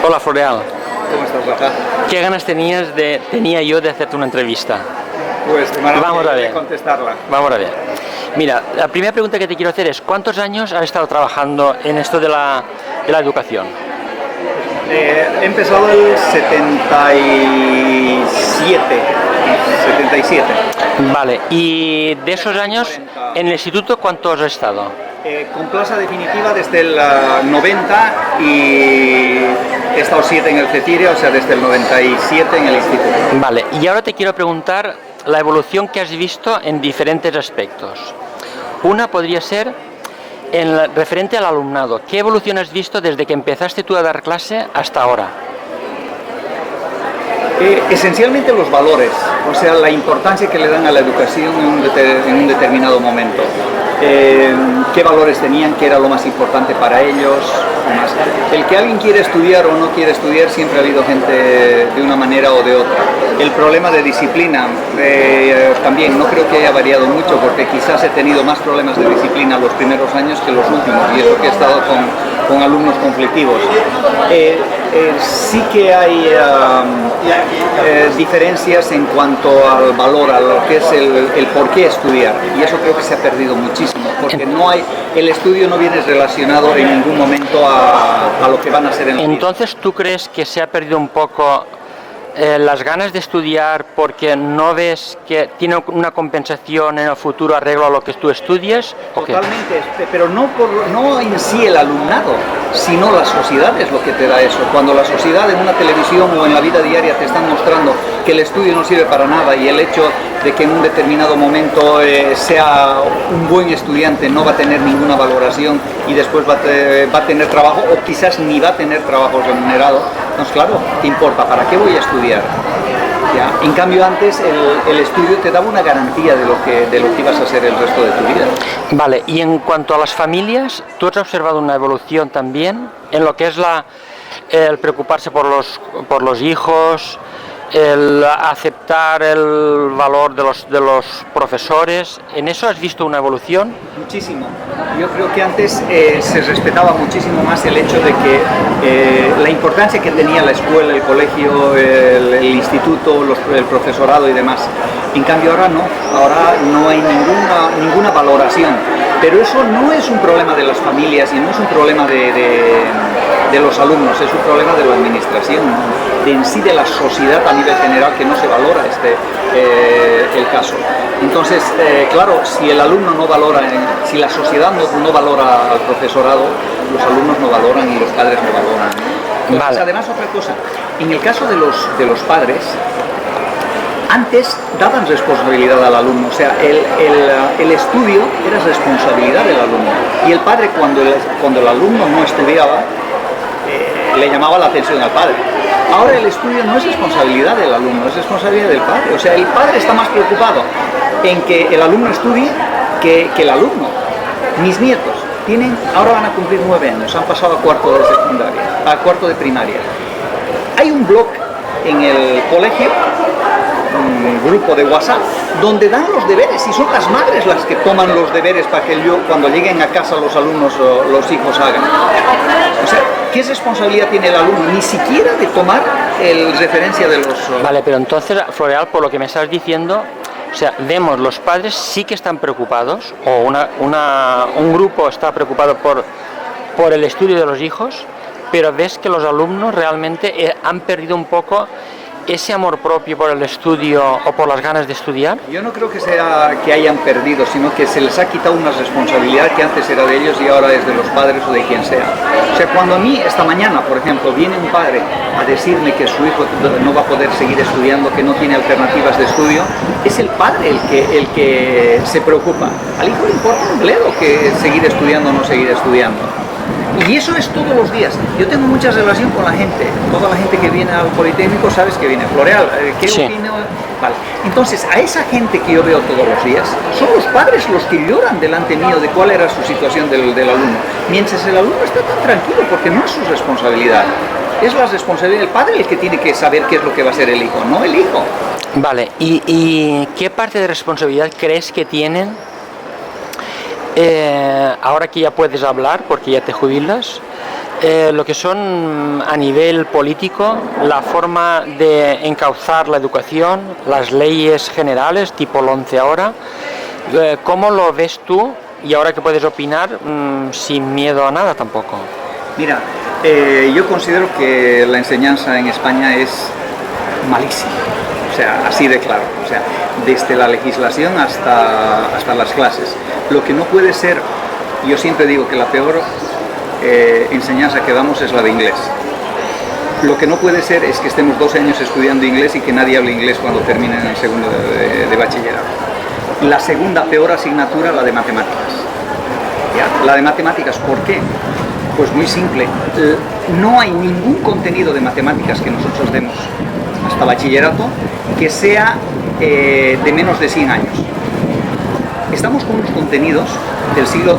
Hola Floreal, ¿Cómo estás, Rafa? ¿qué ganas tenía yo de hacerte una entrevista? Pues de maravilla Vamos a ver. de contestarla. Vamos a ver. Mira, la primera pregunta que te quiero hacer es, ¿cuántos años has estado trabajando en esto de la educación? He empezado el 77. Vale, y de esos años, en el instituto, ¿cuántos has estado? Con plaza definitiva desde el 90 y he estado 7 en el CETIRE, o sea, desde el 97 en el instituto. Vale, y ahora te quiero preguntar la evolución que has visto en diferentes aspectos. Una podría ser referente al alumnado. ¿Qué evolución has visto desde que empezaste tú a dar clase hasta ahora? Esencialmente los valores, o sea, la importancia que le dan a la educación en un determinado momento. Qué valores tenían, qué era lo más importante para ellos. El que alguien quiere estudiar o no quiere estudiar, siempre ha habido gente de una manera o de otra. El problema de disciplina también no creo que haya variado mucho, porque quizás he tenido más problemas de disciplina los primeros años que los últimos, y eso que he estado con alumnos conflictivos. Sí que hay diferencias en cuanto al valor, a lo que es el por qué estudiar, y eso creo que se ha perdido muchísimo, porque el estudio no viene relacionado en ningún momento a lo que van a ser en la vida. Entonces, ¿tú crees que se ha perdido un poco las ganas de estudiar porque no ves que tiene una compensación en el futuro arreglo a lo que tú estudies? Totalmente, pero no en sí el alumnado, sino la sociedad es lo que te da eso. Cuando la sociedad en una televisión o en la vida diaria te están mostrando que el estudio no sirve para nada, y el hecho de que en un determinado momento sea un buen estudiante no va a tener ninguna valoración y después va a tener trabajo, o quizás ni va a tener trabajo remunerado, pues claro, ¿qué importa? ¿Para qué voy a estudiar? ¿Ya? En cambio antes el estudio te daba una garantía de lo que ibas a hacer el resto de tu vida. Vale, y en cuanto a las familias, ¿tú has observado una evolución también en lo que es el preocuparse por los hijos, el aceptar el valor de los profesores? ¿En eso has visto una evolución? Muchísimo. Yo creo que antes se respetaba muchísimo más el hecho de que la importancia que tenía la escuela, el colegio, el instituto, el profesorado y demás. En cambio ahora no hay ninguna valoración. Pero eso no es un problema de las familias y no es un problema de los alumnos, es un problema de la administración, en sí de la sociedad a nivel general, que no se valora el caso. Entonces, claro, si el alumno no valora, si la sociedad no valora al profesorado, los alumnos no valoran y los padres no valoran. Entonces, además, otra cosa, en el caso de los padres, antes daban responsabilidad al alumno, o sea, el estudio era responsabilidad del alumno, y el padre cuando el alumno no estudiaba, le llamaba la atención al padre. Ahora el estudio no es responsabilidad del alumno, es responsabilidad del padre, o sea, el padre está más preocupado en que el alumno estudie que el alumno. Mis nietos ahora van a cumplir 9 años, han pasado a cuarto de secundaria, a cuarto de primaria. Hay un blog en el colegio, un grupo de WhatsApp, donde dan los deberes, y son las madres las que toman los deberes para que cuando lleguen a casa los alumnos o los hijos hagan. O sea, ¿qué responsabilidad tiene el alumno? Ni siquiera de tomar referencia de los... Vale, pero entonces, Floreal, por lo que me estás diciendo, o sea, vemos, los padres sí que están preocupados, o un grupo está preocupado por el estudio de los hijos, pero ves que los alumnos realmente han perdido un poco ese amor propio por el estudio o por las ganas de estudiar. Yo no creo que sea que hayan perdido, sino que se les ha quitado una responsabilidad que antes era de ellos y ahora es de los padres o de quien sea. O sea, cuando a mí esta mañana, por ejemplo, viene un padre a decirme que su hijo no va a poder seguir estudiando, que no tiene alternativas de estudio, es el padre el que se preocupa. Al hijo le importa un bledo que seguir estudiando o no seguir estudiando. Y eso es todos los días. Yo tengo mucha relación con la gente. Toda la gente que viene al Politécnico, sabes que viene. Floreal, ¿qué opina? Vale. Entonces, a esa gente que yo veo todos los días, son los padres los que lloran delante mío de cuál era su situación del alumno. Mientras el alumno está tan tranquilo, porque no es su responsabilidad. Es la responsabilidad del padre el que tiene que saber qué es lo que va a hacer el hijo, no el hijo. Vale, ¿y qué parte de responsabilidad crees que tienen ahora que ya puedes hablar porque ya te jubilas, Lo que son a nivel político, la forma de encauzar la educación, las leyes generales, tipo el 11 ahora, ¿cómo lo ves tú? Y ahora que puedes opinar sin miedo a nada tampoco. Mira, yo considero que la enseñanza en España es malísima, o sea, así de claro, o sea, desde la legislación hasta las clases. Lo que no puede ser, yo siempre digo que la peor enseñanza que damos es la de inglés. Lo que no puede ser es que estemos 12 años estudiando inglés y que nadie hable inglés cuando terminen el segundo de bachillerato. La segunda peor asignatura, la de matemáticas. ¿Ya? La de matemáticas, ¿por qué? Pues muy simple, no hay ningún contenido de matemáticas que nosotros demos hasta bachillerato que sea de menos de 100 años. Estamos con unos contenidos del siglo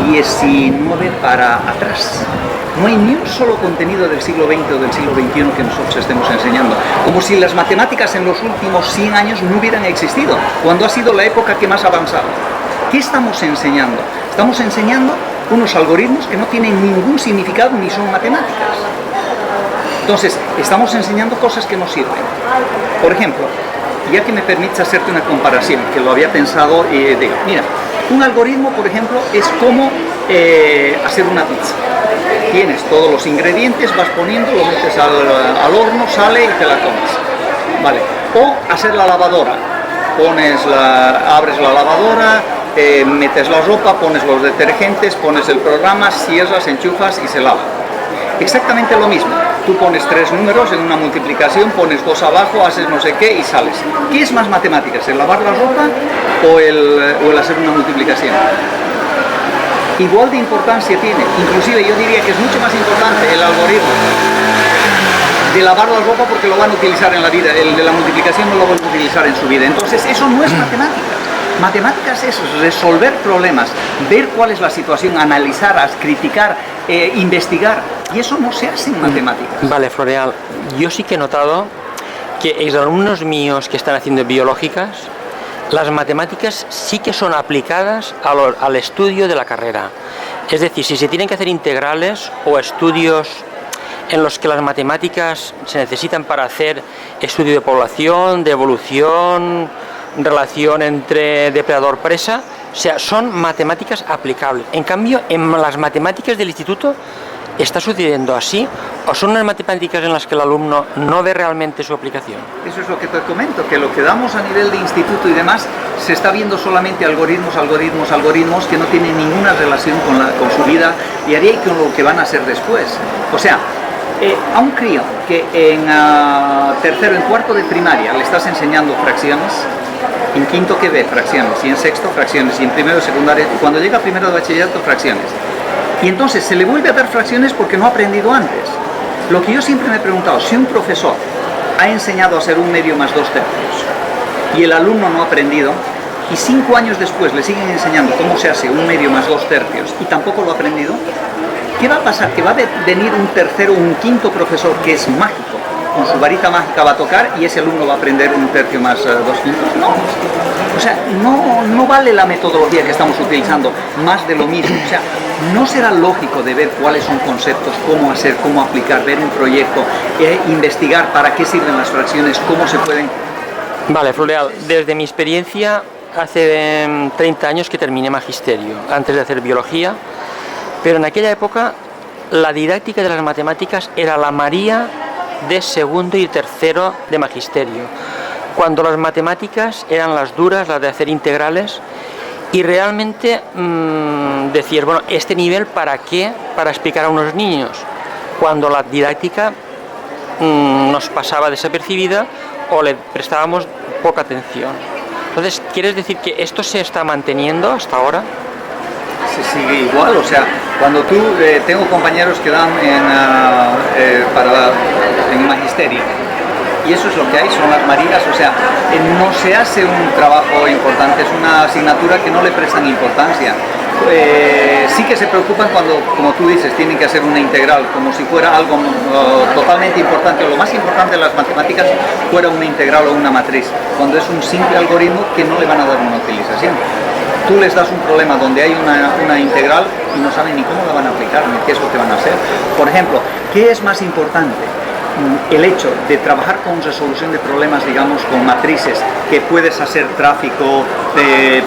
XIX para atrás. No hay ni un solo contenido del siglo XX o del siglo XXI que nosotros estemos enseñando. Como si las matemáticas en los últimos 100 años no hubieran existido, cuando ha sido la época que más ha avanzado. ¿Qué estamos enseñando? Estamos enseñando unos algoritmos que no tienen ningún significado ni son matemáticas. Entonces, estamos enseñando cosas que no sirven. Por ejemplo, ya que me permites hacerte una comparación, que lo había pensado y digo, mira, un algoritmo, por ejemplo, es como hacer una pizza. Tienes todos los ingredientes, vas poniendo, lo metes al horno, sale y te la comes. Vale. O hacer la lavadora. Abres la lavadora, metes la ropa, pones los detergentes, pones el programa, cierras, enchufas y se lava. Exactamente lo mismo. Tú pones 3 números en una multiplicación, pones 2 abajo, haces no sé qué y sales. ¿Qué es más matemáticas? ¿El lavar la ropa o el hacer una multiplicación? Igual de importancia tiene, inclusive yo diría que es mucho más importante el algoritmo de lavar la ropa porque lo van a utilizar en la vida, el de la multiplicación no lo van a utilizar en su vida. Entonces eso no es matemáticas. Matemáticas es resolver problemas, ver cuál es la situación, analizar, criticar, investigar, y eso no se hace en matemáticas. Vale, Floreal, yo sí que he notado que exalumnos míos que están haciendo biológicas, las matemáticas sí que son aplicadas al estudio de la carrera. Es decir, si se tienen que hacer integrales o estudios en los que las matemáticas se necesitan para hacer estudio de población, de evolución, relación entre depredador-presa, o sea, son matemáticas aplicables. En cambio, en las matemáticas del instituto, ¿está sucediendo así? ¿O son unas matemáticas en las que el alumno no ve realmente su aplicación? Eso es lo que te comento, que lo que damos a nivel de instituto y demás, se está viendo solamente algoritmos que no tienen ninguna relación con su vida diaria y con lo que van a hacer después. O sea, a un crío que en tercero, en cuarto de primaria le estás enseñando fracciones, en quinto que ve fracciones, y en sexto fracciones, y en primero de secundaria, y cuando llega a primero de bachillerato fracciones. Y entonces se le vuelve a dar fracciones porque no ha aprendido antes. Lo que yo siempre me he preguntado, si un profesor ha enseñado a hacer 1/2 más 2/3 y el alumno no ha aprendido, y 5 años después le siguen enseñando cómo se hace 1/2 más 2/3 y tampoco lo ha aprendido, ¿qué va a pasar? Que va a venir un tercero, un quinto profesor que es mágico, con su varita mágica va a tocar y ese alumno va a aprender 1/3 más 2/5. No. O sea, no vale la metodología que estamos utilizando, más de lo mismo. O sea, no será lógico de ver cuáles son conceptos, cómo hacer, cómo aplicar, ver un proyecto, investigar para qué sirven las fracciones, cómo se pueden... Vale, Floreal, desde mi experiencia, hace 30 años que terminé magisterio, antes de hacer biología, pero en aquella época la didáctica de las matemáticas era la María de segundo y tercero de magisterio, cuando las matemáticas eran las duras, las de hacer integrales, y realmente decir, bueno, este nivel ¿para qué? Para explicar a unos niños, cuando la didáctica nos pasaba desapercibida o le prestábamos poca atención. Entonces, ¿quieres decir que esto se está manteniendo hasta ahora? Se sigue igual, o sea, cuando tú, tengo compañeros que dan en magisterio, y eso es lo que hay, son las Marías, o sea, no se hace un trabajo importante, es una asignatura que no le prestan importancia. Sí que se preocupan cuando, como tú dices, tienen que hacer una integral, como si fuera algo totalmente importante, o lo más importante de las matemáticas fuera una integral o una matriz, cuando es un simple algoritmo que no le van a dar una utilización. Tú les das un problema donde hay una integral y no saben ni cómo la van a aplicar, ni qué es lo que van a hacer. Por ejemplo, ¿qué es más importante? El hecho de trabajar con resolución de problemas, digamos, con matrices, que puedes hacer tráfico,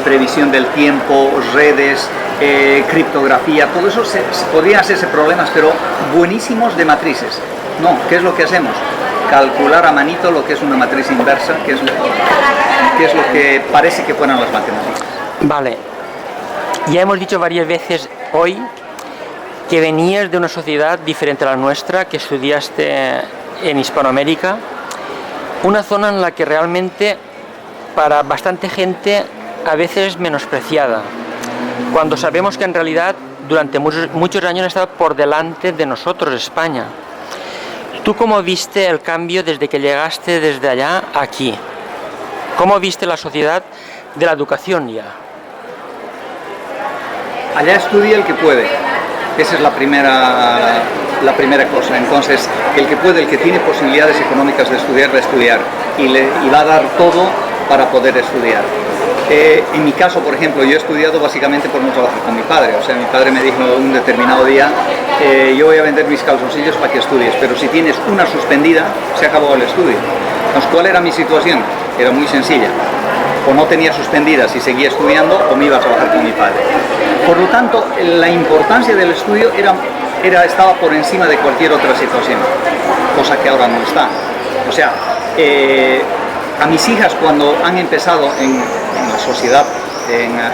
previsión del tiempo, redes, criptografía, todo eso podría hacerse problemas, pero buenísimos de matrices. No, ¿qué es lo que hacemos? Calcular a manito lo que es una matriz inversa, que es lo que parece que fueran las matemáticas. Vale, ya hemos dicho varias veces hoy que venías de una sociedad diferente a la nuestra, que estudiaste en Hispanoamérica, una zona en la que realmente para bastante gente a veces es menospreciada, cuando sabemos que en realidad durante muchos años ha estado por delante de nosotros, España. ¿Tú cómo viste el cambio desde que llegaste desde allá aquí? ¿Cómo viste la sociedad de la educación ya? Allá estudia el que puede. Esa es la primera cosa. Entonces, el que puede, el que tiene posibilidades económicas de estudiar, va a estudiar y va a dar todo para poder estudiar. En mi caso, por ejemplo, yo he estudiado básicamente por no trabajar con mi padre. O sea, mi padre me dijo un determinado día, yo voy a vender mis calzoncillos para que estudies, pero si tienes una suspendida, se acabó el estudio. Entonces, ¿cuál era mi situación? Era muy sencilla. O no tenía suspendidas y seguía estudiando, o me iba a trabajar con mi padre. Por lo tanto, la importancia del estudio estaba por encima de cualquier otra situación, cosa que ahora no está. O sea, a mis hijas cuando han empezado en la sociedad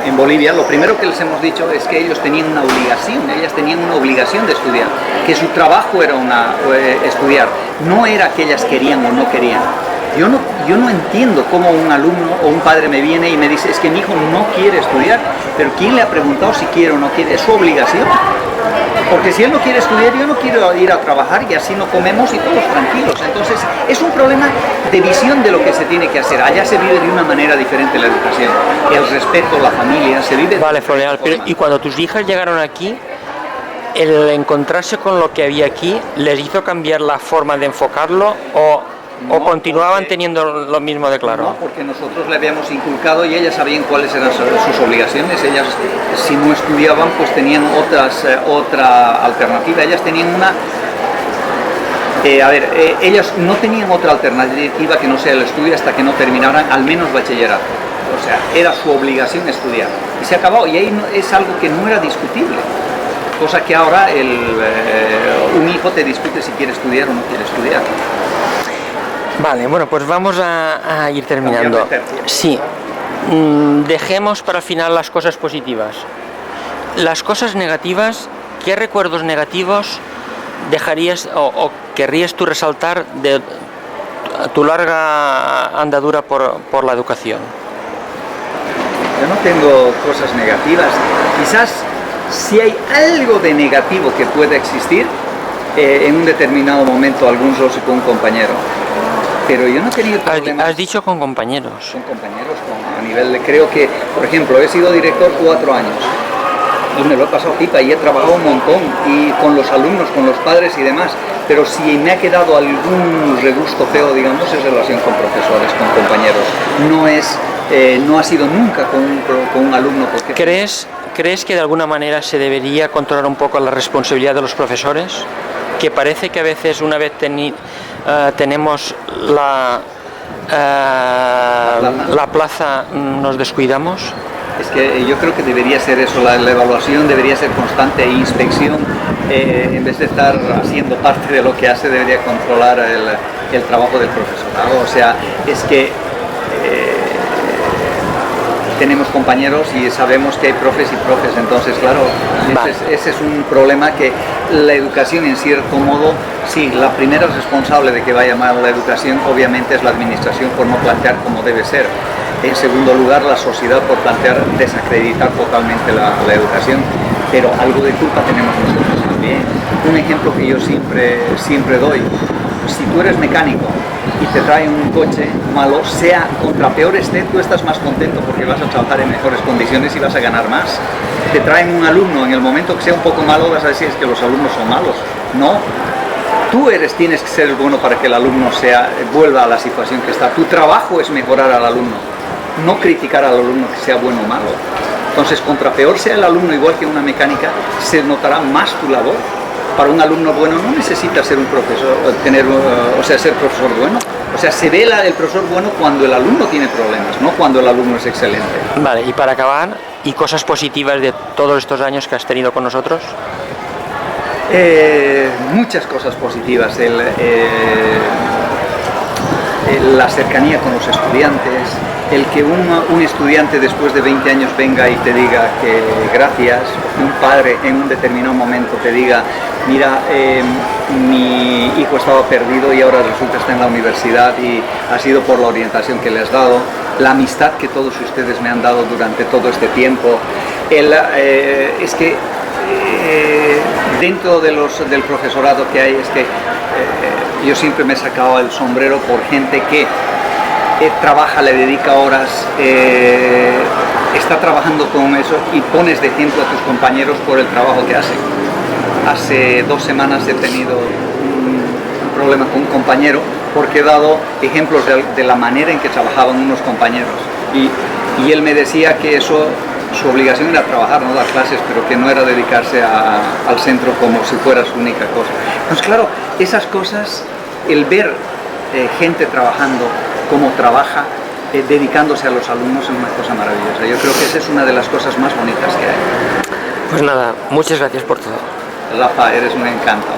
en Bolivia, lo primero que les hemos dicho es que ellas tenían una obligación de estudiar, que su trabajo era estudiar, no era que ellas querían o no querían. Yo no entiendo cómo un alumno o un padre me viene y me dice, es que mi hijo no quiere estudiar, pero ¿quién le ha preguntado si quiere o no quiere? Es su obligación. Porque si él no quiere estudiar, yo no quiero ir a trabajar y así no comemos y todos tranquilos. Entonces, es un problema de visión de lo que se tiene que hacer. Allá se vive de una manera diferente la educación. El respeto, la familia, se vive... Vale, Florian, pero ¿y cuando tus hijas llegaron aquí, el encontrarse con lo que había aquí, les hizo cambiar la forma de enfocarlo o continuaban teniendo lo mismo de claro? No, porque nosotros le habíamos inculcado y ellas sabían cuáles eran sus obligaciones. Ellas, si no estudiaban, pues tenían otra alternativa. Ellas tenían ellas no tenían otra alternativa que no sea el estudio hasta que no terminaran al menos bachillerato. O sea, era su obligación estudiar. Y se acabó, y ahí es algo que no era discutible. Cosa que ahora un hijo te discute si quiere estudiar o no quiere estudiar. Vale, bueno, pues vamos a ir terminando. Sí, dejemos para el final las cosas positivas. Las cosas negativas, ¿qué recuerdos negativos dejarías o querrías tú resaltar de tu larga andadura por la educación? Yo no tengo cosas negativas. Quizás si hay algo de negativo que pueda existir, en un determinado momento algún roce con un compañero. Pero yo no he tenido problemas. Has dicho con compañeros. Con compañeros, a nivel de... Creo que, por ejemplo, he sido director 4 años y me lo he pasado pipa y he trabajado un montón y con los alumnos, con los padres y demás. Pero si me ha quedado algún regusto feo, digamos, es relación con profesores, con compañeros. No ha sido nunca con un alumno. Porque... ¿Crees que de alguna manera se debería controlar un poco la responsabilidad de los profesores? Que parece que a veces una vez tenemos la plaza nos descuidamos. Es que yo creo que debería ser eso, la evaluación debería ser constante e inspección, en vez de estar haciendo parte de lo que hace, debería controlar el trabajo del profesorado. O sea, es que tenemos compañeros y sabemos que hay profes y profes, entonces claro, ese es un problema que la educación en cierto modo, sí, la primera responsable de que vaya mal la educación obviamente es la administración por no plantear como debe ser. En segundo lugar, la sociedad por plantear desacreditar totalmente la educación, pero algo de culpa tenemos nosotros también. Un ejemplo que yo siempre doy, si tú eres mecánico y te trae un coche malo, sea contra peor esté, tú estás más contento porque vas a trabajar en mejores condiciones y vas a ganar más. Te traen un alumno, en el momento que sea un poco malo vas a decir es que los alumnos son malos. No, tú tienes que ser el bueno para que el alumno vuelva a la situación que está. Tu trabajo es mejorar al alumno, no criticar al alumno que sea bueno o malo. Entonces, contra peor sea el alumno, igual que una mecánica, se notará más tu labor. Para un alumno bueno no necesita ser un profesor, ser profesor bueno. O sea, se ve el profesor bueno cuando el alumno tiene problemas, no cuando el alumno es excelente. Vale, y para acabar, ¿y cosas positivas de todos estos años que has tenido con nosotros? Muchas cosas positivas. La cercanía con los estudiantes, el que un estudiante después de 20 años venga y te diga que gracias, un padre en un determinado momento te diga, mira, mi hijo estaba perdido y ahora resulta está en la universidad y ha sido por la orientación que le has dado, la amistad que todos ustedes me han dado durante todo este tiempo, es que dentro del profesorado que hay, es que yo siempre me he sacado el sombrero por gente que trabaja, le dedica horas, está trabajando con eso y pones de ejemplo a tus compañeros por el trabajo que hacen. Hace 2 semanas he tenido un problema con un compañero porque he dado ejemplos de la manera en que trabajaban unos compañeros y él me decía que eso, su obligación era trabajar, no dar clases, pero que no era dedicarse al centro como si fuera su única cosa. Entonces, claro, esas cosas, el ver gente trabajando como trabaja, dedicándose a los alumnos, es una cosa maravillosa. Yo creo que esa es una de las cosas más bonitas que hay. Pues nada, muchas gracias por todo. Rafa, eres un encanto.